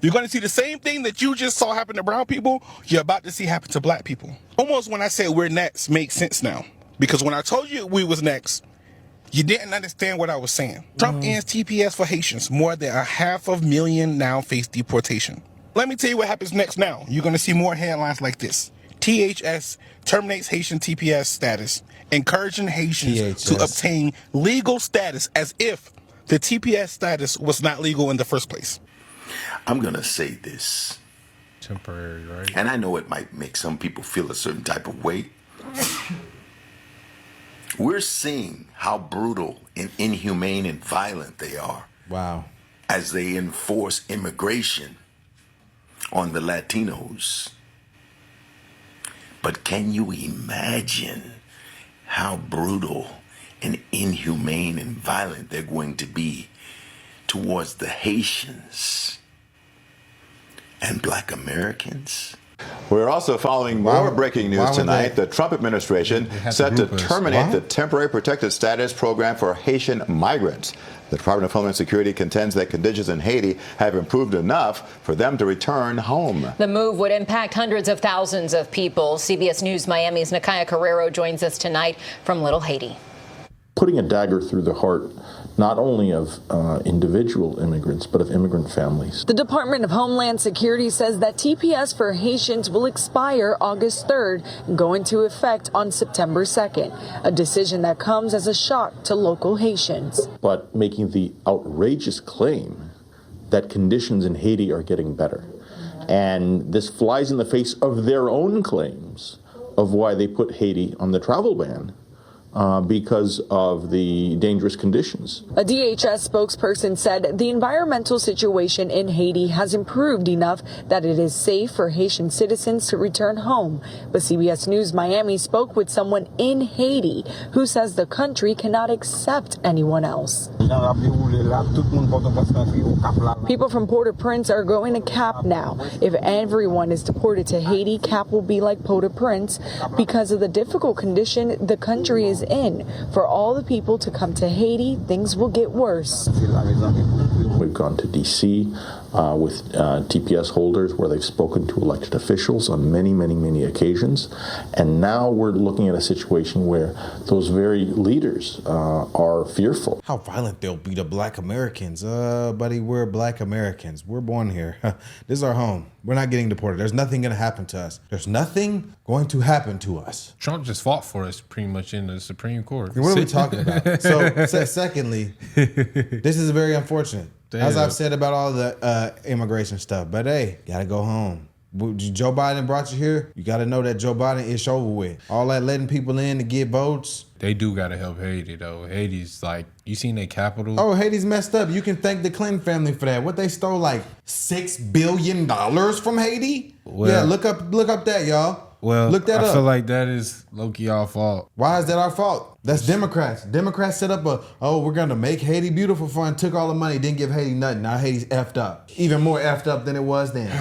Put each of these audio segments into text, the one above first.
You're going to see the same thing that you just saw happen to brown people, you're about to see happen to black people. Almost when I said we're next makes sense now. Because when I told you we was next, you didn't understand what I was saying. Trump ends TPS for Haitians. More than 500,000 now face deportation. Let me tell you what happens next now. You're going to see more headlines like this. THS terminates Haitian TPS status, encouraging Haitians to obtain legal status as if the TPS status was not legal in the first place. I'm going to say this. Temporary, right? And I know it might make some people feel a certain type of way. We're seeing how brutal and inhumane and violent they are. Wow. As they enforce immigration on the Latinos. But can you imagine how brutal and inhumane and violent they're going to be towards the Haitians and Black Americans? We're also following more breaking news tonight. The Trump administration set to terminate the temporary protected status program for Haitian migrants. The Department of Homeland Security contends that conditions in Haiti have improved enough for them to return home. The move would impact hundreds of thousands of people. CBS News Miami's Nakaya Carrero joins us tonight from Little Haiti. Putting a dagger through the heart not only of individual immigrants, but of immigrant families. The Department of Homeland Security says that TPS for Haitians will expire August 3rd and go into effect on September 2nd, a decision that comes as a shock to local Haitians. But making the outrageous claim that conditions in Haiti are getting better. And this flies in the face of their own claims of why they put Haiti on the travel ban. Because of the dangerous conditions. A DHS spokesperson said the environmental situation in Haiti has improved enough that it is safe for Haitian citizens to return home. But CBS News Miami spoke with someone in Haiti who says the country cannot accept anyone else. People from Port-au-Prince are going to Cap now. If everyone is deported to Haiti, Cap will be like Port-au-Prince because of the difficult condition the country is in. For all the people to come to Haiti, things will get worse. We've gone to D.C. With TPS holders where they've spoken to elected officials on many occasions. And now we're looking at a situation where those very leaders are fearful. How violent they'll be to Black Americans. Buddy, we're Black Americans. We're born here. This is our home. We're not getting deported. There's nothing going to happen to us. There's nothing going to happen to us. Trump just fought for us pretty much in the Supreme Court. What are we talking about? So, secondly, this is very unfortunate. Damn. As I've said about all the immigration stuff, but hey, gotta go home. Joe Biden brought you here. You gotta know that Joe Biden is over with. All that letting people in to get votes. They do gotta help Haiti though. Haiti's like, you seen their capital? Oh, Haiti's messed up. You can thank the Clinton family for that. What, they stole like $6 billion from Haiti? Well, yeah, look up that, y'all. Well, look that up. I feel like that is low-key our fault. Why is that our fault? That's Democrats. Democrats set up we're going to make Haiti beautiful fund, took all the money, didn't give Haiti nothing. Now Haiti's effed up. Even more effed up than it was then.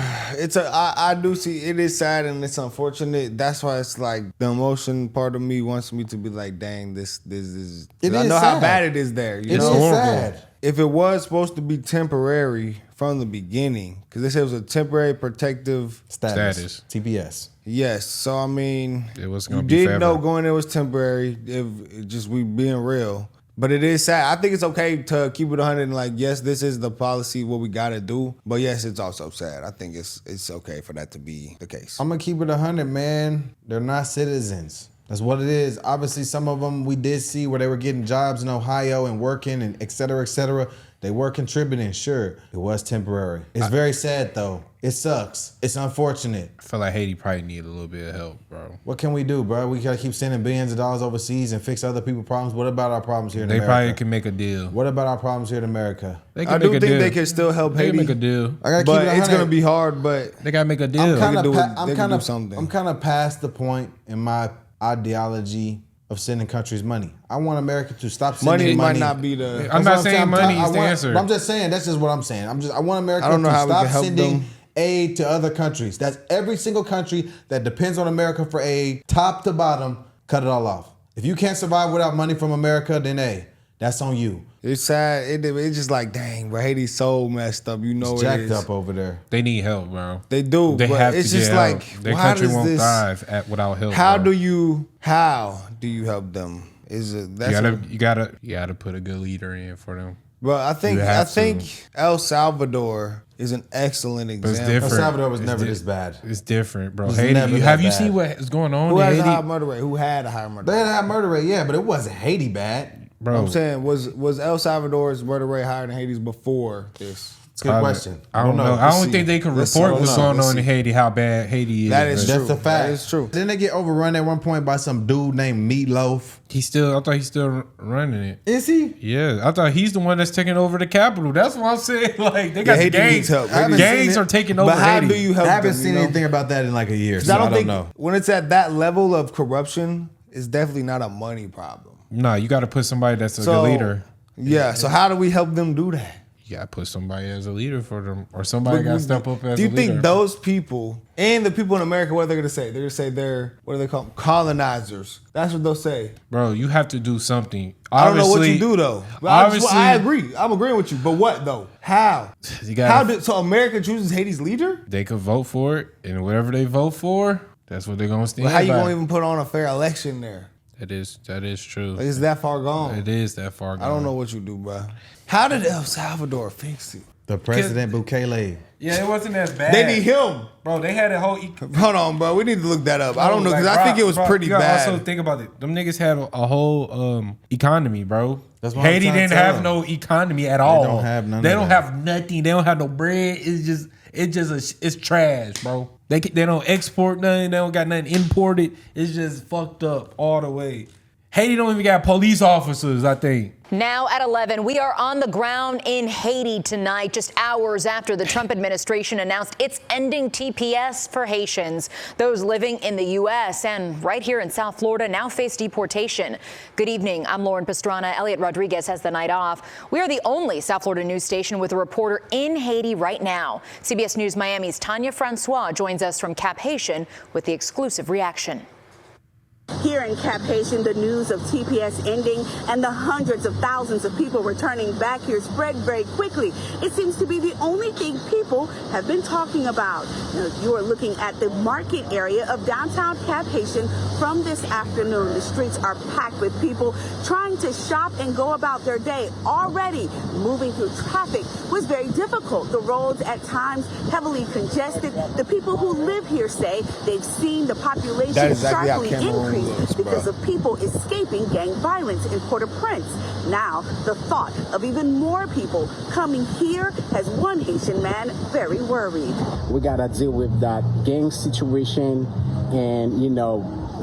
I do see, it is sad and it's unfortunate. That's why it's like the emotion part of me wants me to be like, dang, this is. I know how bad it is there. You know? It is sad. If it was supposed to be temporary from the beginning, because they said it was a temporary protective status. TPS. Yes, so I mean, it was gonna you be did forever. know going there was temporary. If just we being real, but it is sad. I think it's okay to keep it 100 and like, yes, this is the policy, what we gotta do. But yes, it's also sad. I think it's okay for that to be the case. I'm gonna keep it 100, man. They're not citizens. That's what it is. Obviously, some of them we did see where they were getting jobs in Ohio and working and et cetera, et cetera. They were contributing, sure. It was temporary. It's very sad, though. It sucks. It's unfortunate. I feel like Haiti probably need a little bit of help, bro. What can we do, bro? We gotta keep sending billions of dollars overseas and fix other people's problems. What about our problems here in America? They probably can make a deal. What about our problems here in America? I do think they can still help Haiti. They can make a deal. But it's gonna be hard, but they gotta make a deal. I'm kind of past the point in my ideology of sending countries money. I want America to stop sending money. Money might not be the... I'm not saying money is the answer. I'm just saying, that's just what I'm saying. I want America to stop sending aid to other countries. That's every single country that depends on America for aid, top to bottom, cut it all off. If you can't survive without money from America, then hey, that's on you. It's sad. It's just like, dang, bro, Haiti's so messed up. You know, It's jacked up over there. They need help, bro. They do. They but have it's to just get like, help. Their why country does won't this, thrive without help. How bro. do you help them? You gotta put a good leader in for them. But I think El Salvador is an excellent example. But it's different. El Salvador was never this bad. It's different, bro. It's Haiti, never that have you bad. seen what is going on Who in has a Haiti? high murder rate? Who had a higher murder They rate? had a high murder rate, yeah, but it wasn't Haiti bad. Bro, I'm saying, was El Salvador's murder rate higher than Haiti's before this? It's a good question. I don't know. I don't think they can report what's going on in Haiti, how bad Haiti is. That is but true. That's a fact. That is true. Didn't they get overrun at one point by some dude named Meatloaf? I thought he's still running it. Is he? Yeah, I thought he's the one that's taking over the capital. That's what I'm saying. Like they got Haiti gangs. needs help. Gangs are taking over But how Haiti. do you help I haven't them, seen anything about that in like a year, so I don't think know. when it's at that level of corruption, it's definitely not a money problem. No, you got to put somebody that's a good leader. Yeah. So how do we help them do that? You got to put somebody as a leader for them, or somebody got to step up as a leader. Do you think those people and the people in America, what are they going to say? They're going to say they're, what do they call them? Colonizers. That's what they'll say. Bro, you have to do something. I don't know what you do though. Obviously, I agree. I'm agreeing with you. But what though? How? So America chooses Haiti's leader? They could vote for it, and whatever they vote for, that's what they're going to stand But how you by. going to even put on a fair election there? That is true. Like, it's that far gone. It is that far gone. I don't know what you do, bro. How did El Salvador fix it? The president Bukele. Yeah, it wasn't as bad. They need him. Bro, they had a whole... Hold on, bro. We need to look that up. I don't know, because I think it was pretty you gotta bad. also think about it. Them niggas had a whole economy, bro. That's what Haiti I'm trying to didn't tell have them. no economy at all. They don't have none They of don't that. have nothing. They don't have no bread. It's trash, bro. They don't export nothing. They don't got nothing imported. It's just fucked up all the way. Haiti don't even got police officers, I think. Now at 11, we are on the ground in Haiti tonight, just hours after the Trump administration announced it's ending TPS for Haitians. Those living in the U.S. and right here in South Florida now face deportation. Good evening. I'm Lauren Pastrana. Elliot Rodriguez has the night off. We are the only South Florida news station with a reporter in Haiti right now. CBS News Miami's Tanya Francois joins us from Cap Haitian with the exclusive reaction. Here in Cap Haitian, the news of TPS ending and the hundreds of thousands of people returning back here spread very quickly. It seems to be the only thing people have been talking about. Now, you are looking at the market area of downtown Cap Haitian from this afternoon. The streets are packed with people trying to shop and go about their day. Already moving through traffic was very difficult. The roads at times heavily congested. The people who live here say they've seen the population sharply increase because of people escaping gang violence in Port-au-Prince. Now, the thought of even more people coming here has one Haitian man very worried. We gotta deal with that gang situation and,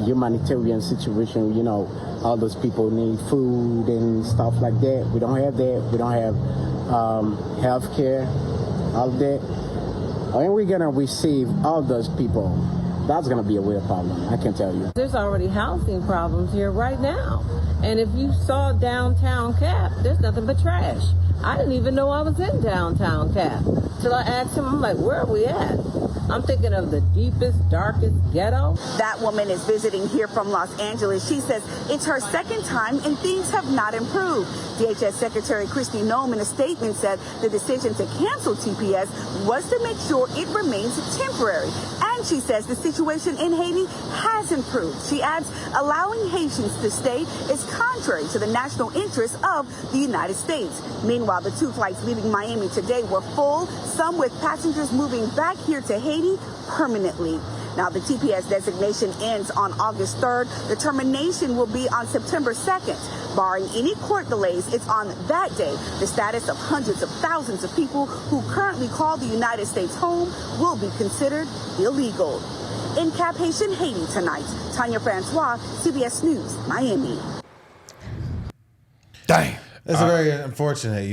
humanitarian situation. All those people need food and stuff like that. We don't have that. We don't have health care, all that. And we're gonna receive all those people. That's going to be a real problem, I can tell you. There's already housing problems here right now. And if you saw downtown Cap, there's nothing but trash. I didn't even know I was in downtown Cap. Till I asked him, I'm like, where are we at? I'm thinking of the deepest, darkest ghetto. That woman is visiting here from Los Angeles. She says it's her second time and things have not improved. DHS Secretary Kristi Noem in a statement said the decision to cancel TPS was to make sure it remains temporary. And she says the situation in Haiti has improved. She adds allowing Haitians to stay is contrary to the national interests of the United States. Meanwhile, the 2 flights leaving Miami today were full, some with passengers moving back here to Haiti permanently. Now, the TPS designation ends on August 3rd. The termination will be on September 2nd. Barring any court delays, it's on that day the status of hundreds of thousands of people who currently call the United States home will be considered illegal. In Cap Haitian, Haiti tonight, Tanya Francois, CBS News, Miami. Dang. It's very unfortunate,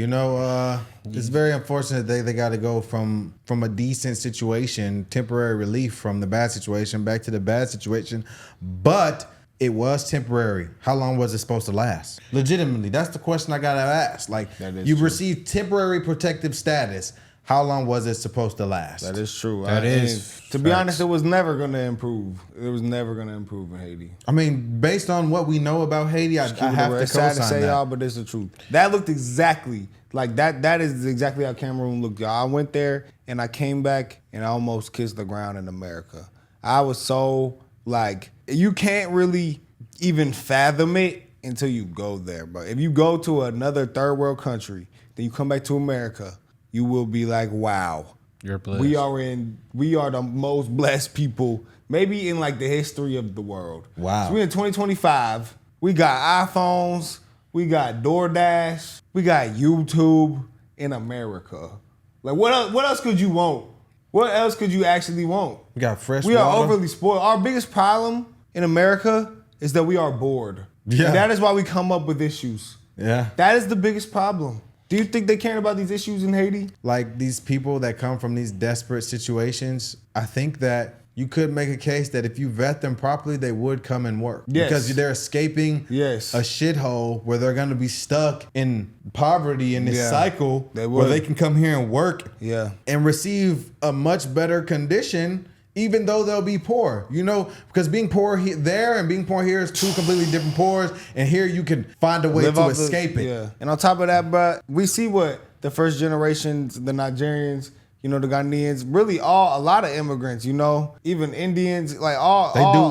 it's very unfortunate they got to go from a decent situation, temporary relief from the bad situation back to the bad situation. But it was temporary. How long was it supposed to last? Legitimately, that's the question I got to ask. Like, you've received temporary protective status. how long was it supposed to last? That is true. That is To be facts. honest, it was never going to improve. It was never going to improve in Haiti. I mean, based on what we know about Haiti, I have to It's sad to co-sign say, that. y'all, but it's the truth. That looked exactly like that. That is exactly how Cameroon looked, y'all. I went there and I came back and I almost kissed the ground in America. I was so like, you can't really even fathom it until you go there. But if you go to another third world country, then you come back to America, you will be like, wow. You're blessed. We are the most blessed people, maybe in like the history of the world. Wow. So we in 2025. We got iPhones. We got DoorDash. We got YouTube in America. Like what else could you want? What else could you actually want? We got fresh We water. are overly spoiled. Our biggest problem in America is that we are bored. Yeah. And that is why we come up with issues. Yeah. That is the biggest problem. Do you think they care about these issues in Haiti? Like these people that come from these desperate situations, I think that you could make a case that if you vet them properly, they would come and work. Yes. Because they're escaping a shithole where they're going to be stuck in poverty in this cycle where they can come here and work and receive a much better condition even though they'll be poor, you know, because being poor there and being poor here is two completely different poors, and here you can find a way to escape it. Yeah. And on top of that, bro, we see what the first generations, the Nigerians, you know, the Ghanaians, really a lot of immigrants, you know, even Indians, like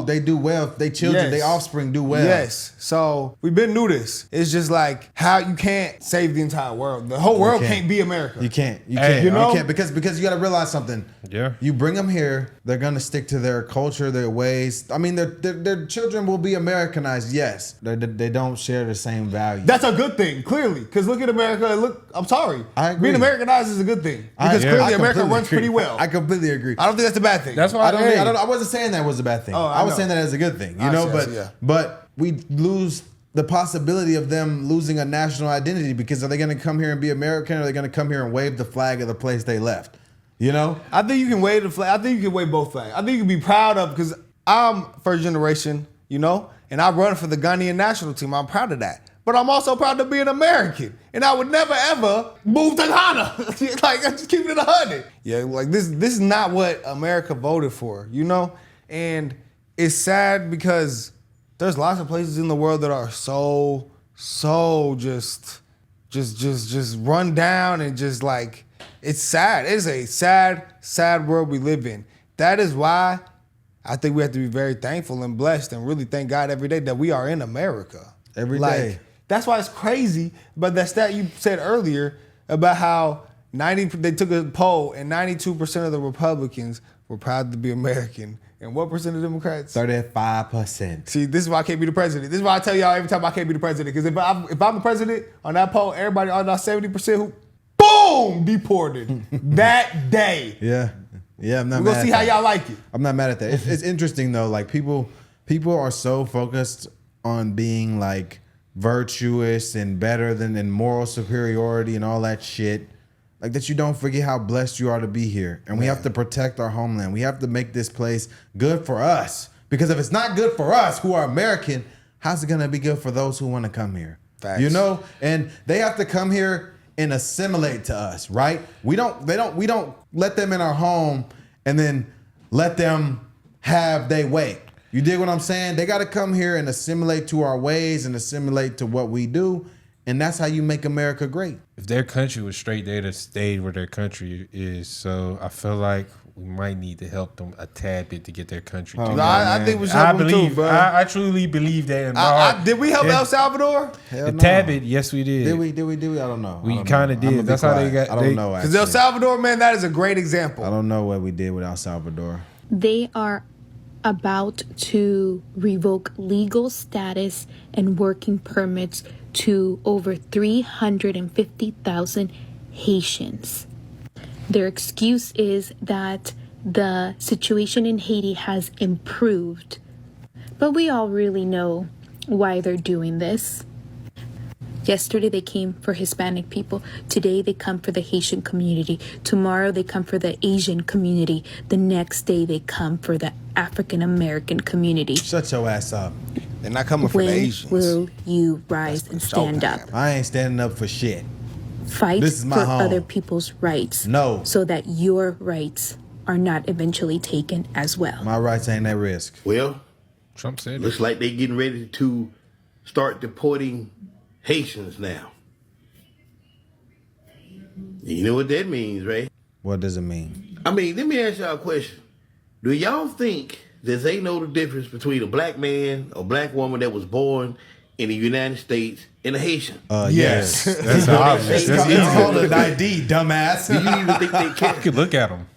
they do well. They children, they offspring do well. Yes. So we've been through this. It's just like how you can't save the entire world. The whole world can't be America. You can't. You Hey, can't. you know? You can't because you got to realize something. Yeah. You bring them here, they're gonna stick to their culture, their ways. I mean, their children will be Americanized. Yes, they don't share the same values. That's a good thing, clearly. Because look at America. Look, I'm sorry. I agree. Being Americanized is a good thing. Because clearly America runs pretty well. I completely agree. I don't think that's a bad thing. That's why I wasn't saying that was a bad thing. Oh, I was know. saying that as a good thing. You I know, see, but we lose the possibility of them losing a national identity because are they going to come here and be American or are they going to come here and wave the flag of the place they left? You know? I think you can wave the flag. I think you can wave both flags. I think you can be proud of, because I'm first generation, you know, and I run for the Ghanaian national team. I'm proud of that. But I'm also proud to be an American. And I would never, ever move to Ghana. Like, I just keep it 100. Yeah, like this is not what America voted for, you know? And it's sad because there's lots of places in the world that are so just run down and just like, it's sad. It's a sad world we live in. That is why I think we have to be very thankful and blessed and really thank God every day that we are in America. Every day. That's why it's crazy. But that stat you said earlier about how they took a poll and 92% of the Republicans were proud to be American. And what percent of Democrats? 35%. See, this is why I can't be the president. This is why I tell y'all every time I can't be the president. Because if I'm the president on that poll, everybody on that 70% who, boom, deported that day. Yeah. Yeah, I'm not We're mad going to see at how that. y'all like it. I'm not mad at that. It's interesting though. Like people are so focused on being like virtuous and better than moral superiority and all that shit. Like that you don't forget how blessed you are to be here. And we have to protect our homeland. We have to make this place good for us. Because if it's not good for us who are American, how's it gonna be good for those who want to come here? Facts. You know? And they have to come here and assimilate to us, right? We don't let them in our home and then let them have their way. You dig what I'm saying? They gotta come here and assimilate to our ways and assimilate to what we do. And that's how you make America great. If their country was straight, they'd have stayed where their country is. So I feel like we might need to help them a tad bit to get their country. No, I think we should help them too, bro. I truly believe that in my heart. Did we help El Salvador? A tad bit, yes, we did. Did we? I don't know. We kind of did. That's how they got. I don't know. Because El Salvador, man, that is a great example. I don't know what we did with El Salvador. They are about to revoke legal status and working permits to over 350,000 Haitians. Their excuse is that the situation in Haiti has improved. But we all really know why they're doing this. Yesterday they came for Hispanic people. Today they come for the Haitian community. Tomorrow they come for the Asian community. The next day they come for the African American community. Shut your ass up. They're not coming for the When Asians. will you rise and stand up? I ain't standing up for shit. Fight This is for my home. other people's rights. No. So that your rights are not eventually taken as well. My rights ain't at risk. Well, Trump said looks like they getting ready to start deporting Haitians now. You know what that means, right? What does it mean? I mean, let me ask y'all a question. Do y'all think that they know the difference between a black man or black woman that was born in the United States and a Haitian? Yes. That's obvious. That's It's called easy. an ID, dumbass. Do you even think they care? You could look at them.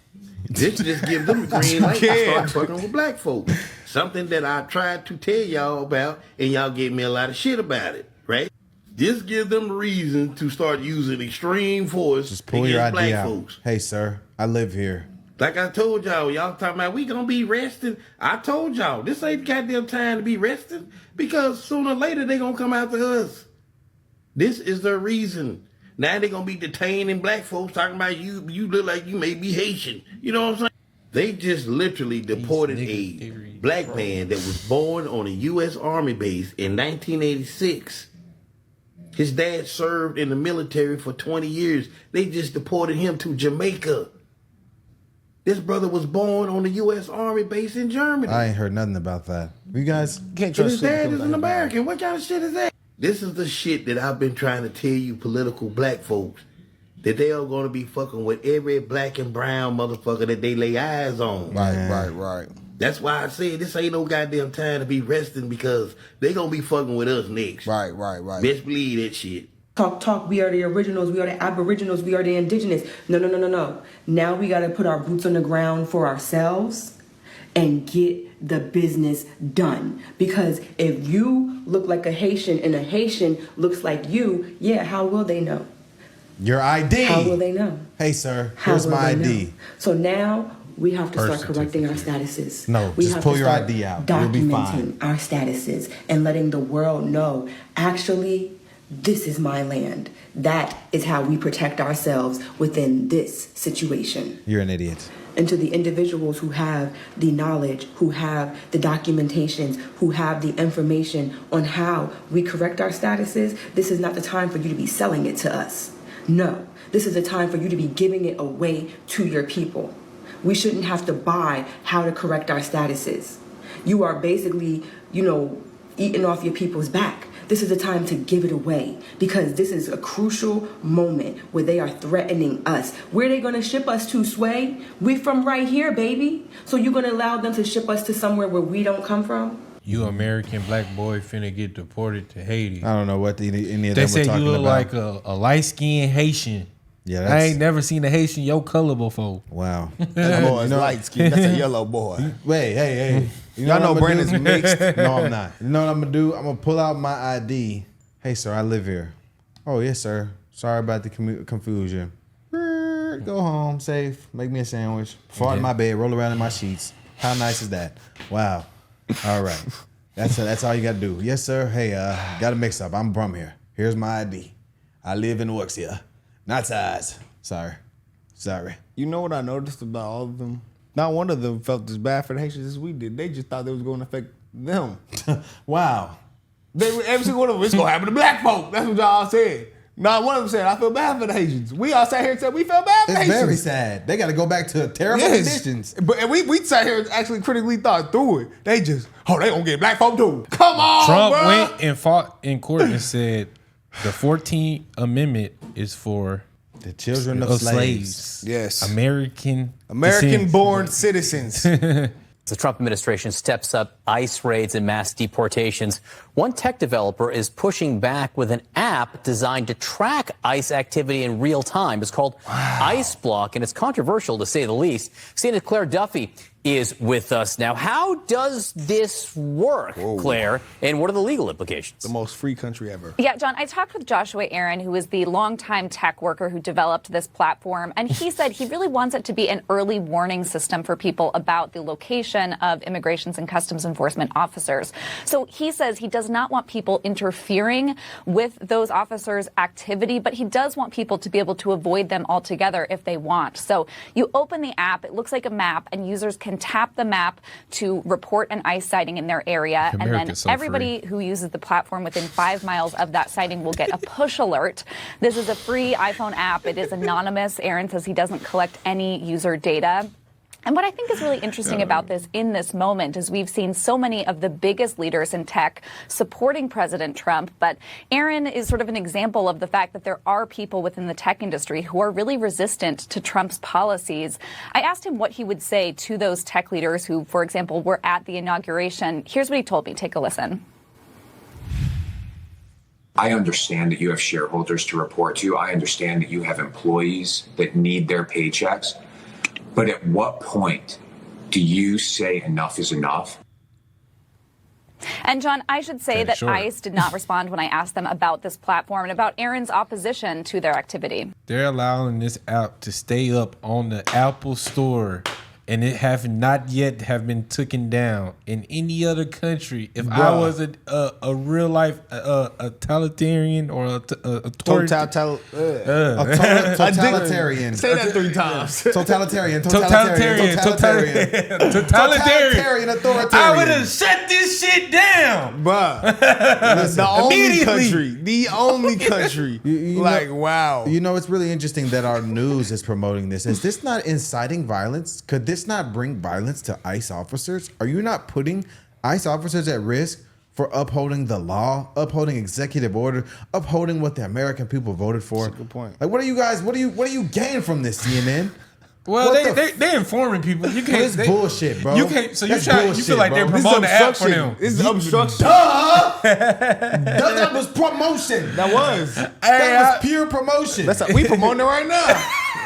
This just gives them the green light to start fucking with black folks. Something that I tried to tell y'all about, and y'all gave me a lot of shit about it, right? This gives them a reason to start using extreme force Just pull your against ID black out. folks. Hey, sir, I live here. Like I told y'all talking about we gonna be resting. I told y'all, this ain't goddamn time to be resting because sooner or later they gonna come after us. This is the reason. Now they gonna be detaining black folks talking about you look like you may be Haitian. You know what I'm saying? They just literally deported a black man that was born on a U.S. Army base in 1986. His dad served in the military for 20 years. They just deported him to Jamaica. This brother was born on the U.S. Army base in Germany. I ain't heard nothing about that. You guys And his dad is an American. What kind of shit is that? This is the shit that I've been trying to tell you political black folks. That they are going to be fucking with every black and brown motherfucker that they lay eyes on. Right. That's why I said this ain't no goddamn time to be resting because they going to be fucking with us next. Right. Best believe that shit. Talk, we are the originals, we are the aboriginals, we are the indigenous. No. Now we got to put our boots on the ground for ourselves and get the business done. Because if you look like a Haitian and a Haitian looks like you, yeah, how will they know? Your ID. How will they know? Hey, sir, How here's will my they ID. know? So now we have to start correcting our statuses. No, we just have pull to your start ID out. You'll be fine. Documenting our statuses and letting the world know, actually, this is my land. That is how we protect ourselves within this situation. You're an idiot. And to the individuals who have the knowledge, who have the documentations, who have the information on how we correct our statuses, this is not the time for you to be selling it to us. No, this is a time for you to be giving it away to your people. We shouldn't have to buy how to correct our statuses. You are basically, eating off your people's back. This is a time to give it away because this is a crucial moment where they are threatening us. Where are they going to ship us to, Sway? We from right here, baby. So you're going to allow them to ship us to somewhere where we don't come from? You American black boy finna get deported to Haiti. I don't know what any of them were They said talking you look about. like a light-skinned Haitian. Yeah, I ain't never seen a Haitian your color before. Wow. That boy's light skin. That's a yellow boy. Wait, hey. Y'all know Brandon's mixed. No, I'm not. You know what I'm gonna do? I'm gonna pull out my ID. Hey, sir, I live here. Oh, yes, sir. Sorry about the confusion. Go home, safe. Make me a sandwich. Fart in my bed. Roll around in my sheets. How nice is that? Wow. All right. That's all you gotta do. Yes, sir. Hey, got a mix up. I'm from here. Here's my ID. I live and works here. Not size. Sorry. You know what I noticed about all of them? Not one of them felt as bad for the Haitians as we did. They just thought they was going to affect them. Wow. Every single one of them, it's going to happen to black folk. That's what y'all said. Not one of them said, I feel bad for the Haitians. We all sat here and said, we felt bad for the It's Haitians. very sad. They got to go back to terrible conditions. But we sat here and actually critically thought through it. They just, they going to get black folk too. Come on, Trump bro. went and fought in court and said the 14th Amendment is for the children of slaves. Yes. American-born citizens. The Trump administration steps up ICE raids and mass deportations. One tech developer is pushing back with an app designed to track ICE activity in real time. It's called ICE Block, and it's controversial to say the least. CNN's Claire Duffy is with us now. How does this work, Claire, and what are the legal implications? The most free country ever. Yeah, John, I talked with Joshua Aaron, who is the longtime tech worker who developed this platform, and he said he really wants it to be an early warning system for people about the location of immigrations and customs enforcement officers. So he says he does not want people interfering with those officers' activity, but he does want people to be able to avoid them altogether if they want. So you open the app, it looks like a map, and users can can tap the map to report an ICE sighting in their area. And then everybody who uses the platform within 5 miles of that sighting will get a push alert. This is a free iPhone app. It is anonymous. Aaron says he doesn't collect any user data. And what I think is really interesting about this in this moment is we've seen so many of the biggest leaders in tech supporting President Trump. But Aaron is sort of an example of the fact that there are people within the tech industry who are really resistant to Trump's policies. I asked him what he would say to those tech leaders who, for example, were at the inauguration. Here's what he told me. Take a listen. I understand that you have shareholders to report to. I understand that you have employees that need their paychecks. But at what point do you say enough is enough? And John, I should say that ICE did not respond when I asked them about this platform and about Aaron's opposition to their activity. They're allowing this app to stay up on the Apple Store, and it have not yet have been taken down in any other country. If I was a real life totalitarian or a totalitarian. Say that 3 times. Totalitarian authoritarian. I would have shut this shit down, bruh. The only country. Wow. You know, it's really interesting that our news is promoting this. Is this not inciting violence? Could this not bring violence to ICE officers? Are you not putting ICE officers at risk for upholding the law, upholding executive order, upholding what the American people voted for? That's a good point. Like, what do you gain from this, CNN? Well, they're informing people. You can't. It's bullshit, bro. You can't. So you feel like they're This is promoting the app for them. This is obstruction. That was promotion. That was pure promotion. We promoting it right now.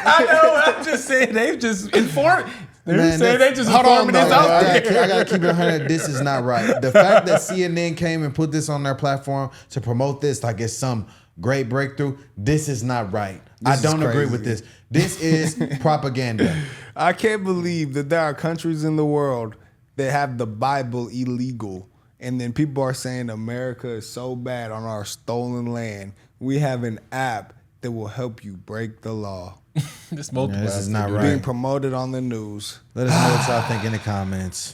I know. I'm just saying they've just informed. They're saying they just informing this out there. I gotta keep it 100. This is not right. The fact that CNN came and put this on their platform to promote this like it's some great breakthrough, this is not right. I don't agree with this. This is propaganda. I can't believe that there are countries in the world that have the Bible illegal, and then people are saying America is so bad on our stolen land. We have an app that will help you break the law. This is not right. Being promoted on the news. Let us know what y'all think in the comments.